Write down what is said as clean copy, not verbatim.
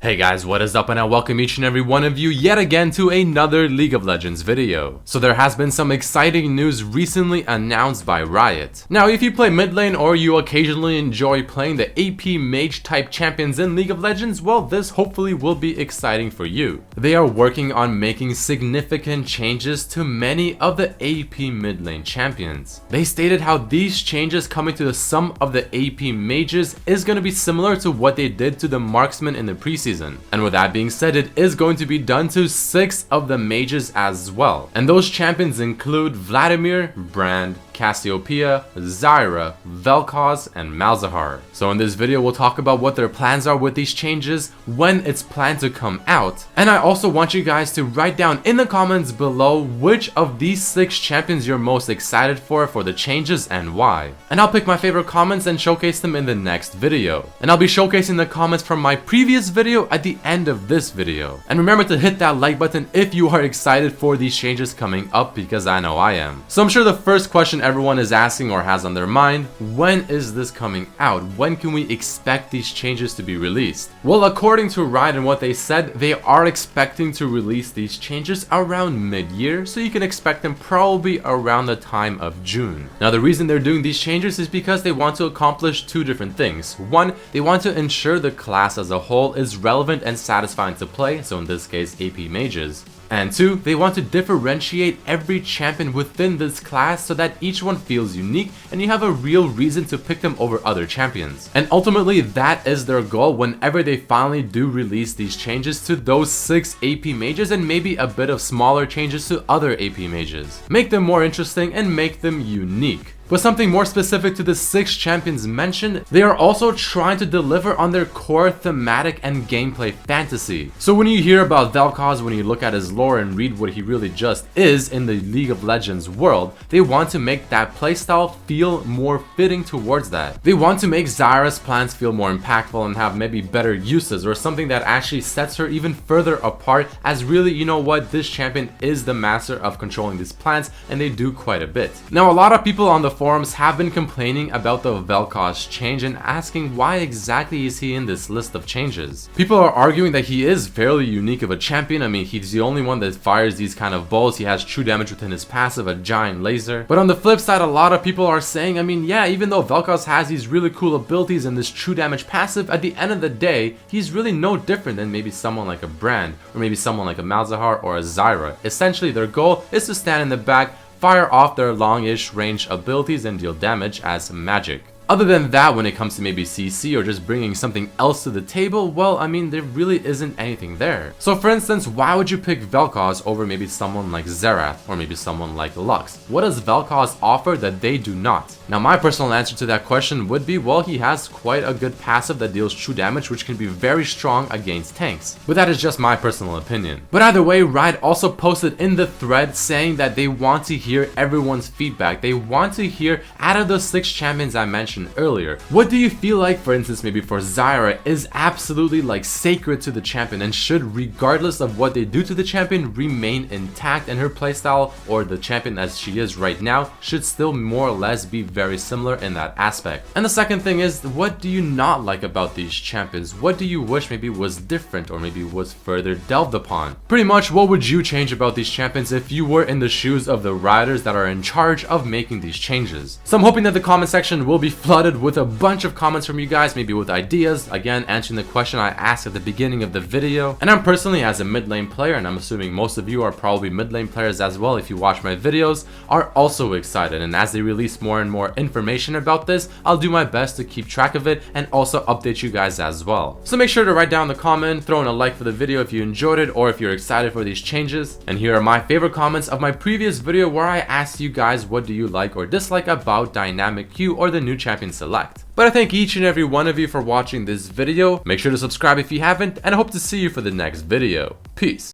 Hey guys, what is up, and I welcome each and every one of you yet again to another League of Legends video. So there has been some exciting news recently announced by Riot. Now if you play mid lane or you occasionally enjoy playing the AP mage type champions in League of Legends, well, this hopefully will be exciting for you. They are working on making significant changes to many of the AP mid lane champions. They stated how these changes coming to some of the AP mages is going to be similar to what they did to the marksmen in the preseason. And with that being said, it is going to be done to 6 of the mages as well. And those champions include Vladimir, Brand, Cassiopeia, Zyra, Vel'Koz, and Malzahar. So in this video we'll talk about what their plans are with these changes, when it's planned to come out, and I also want you guys to write down in the comments below which of these 6 champions you're most excited for the changes and why. And I'll pick my favorite comments and showcase them in the next video. And I'll be showcasing the comments from my previous video at the end of this video. And remember to hit that like button if you are excited for these changes coming up, because I know I am. So I'm sure the first question everyone is asking or has on their mind, when is this coming out? When can we expect these changes to be released? Well, according to Riot and what they said, they are expecting to release these changes around mid-year, so you can expect them probably around the time of June. Now the reason they're doing these changes is because they want to accomplish 2 different things. One, they want to ensure the class as a whole is relevant and satisfying to play, so in this case AP mages. And 2, they want to differentiate every champion within this class so that each one feels unique and you have a real reason to pick them over other champions. And ultimately that is their goal whenever they finally do release these changes to those 6 AP mages and maybe a bit of smaller changes to other AP mages. Make them more interesting and make them unique. But something more specific to the 6 champions mentioned, they are also trying to deliver on their core thematic and gameplay fantasy. So when you hear about Vel'Koz, when you look at his lore and read what he really just is in the League of Legends world, they want to make that playstyle feel more fitting towards that. They want to make Zyra's plans feel more impactful and have maybe better uses, or something that actually sets her even further apart as really, you know what, this champion is the master of controlling these plans, and they do quite a bit. Now a lot of people on the forums have been complaining about the Vel'Koz change and asking why exactly is he in this list of changes. People are arguing that he is fairly unique of a champion. I mean, he's the only one that fires these kind of bolts. He has true damage within his passive, a giant laser. But on the flip side, a lot of people are saying, I mean, yeah, even though Vel'Koz has these really cool abilities and this true damage passive, at the end of the day, he's really no different than maybe someone like a Brand, or maybe someone like a Malzahar or a Zyra. Essentially, their goal is to stand in the back, fire off their longish range abilities and deal damage as magic. Other than that, when it comes to maybe CC or just bringing something else to the table, well, I mean, there really isn't anything there. So for instance, why would you pick Vel'Koz over maybe someone like Xerath or maybe someone like Lux? What does Vel'Koz offer that they do not? Now my personal answer to that question would be, well, he has quite a good passive that deals true damage, which can be very strong against tanks. But that is just my personal opinion. But either way, Riot also posted in the thread saying that they want to hear everyone's feedback. They want to hear, out of the 6 champions I mentioned earlier, what do you feel like, for instance, maybe for Zyra is absolutely like sacred to the champion and should, regardless of what they do to the champion, remain intact, and her playstyle, or the champion as she is right now, should still more or less be very similar in that aspect. And the second thing is, what do you not like about these champions? What do you wish maybe was different or maybe was further delved upon? Pretty much, what would you change about these champions if you were in the shoes of the Rioters that are in charge of making these changes? So I'm hoping that the comment section will be flooded with a bunch of comments from you guys, maybe with ideas, again answering the question I asked at the beginning of the video. And I'm personally, as a mid lane player, and I'm assuming most of you are probably mid lane players as well if you watch my videos, are also excited. And as they release more and more information about this, I'll do my best to keep track of it and also update you guys as well. So make sure to write down the comment, throw in a like for the video if you enjoyed it or if you're excited for these changes. And here are my favorite comments of my previous video where I asked you guys what do you like or dislike about Dynamic Q or the new champion select. But I thank each and every one of you for watching this video. Make sure to subscribe if you haven't, and I hope to see you for the next video. Peace.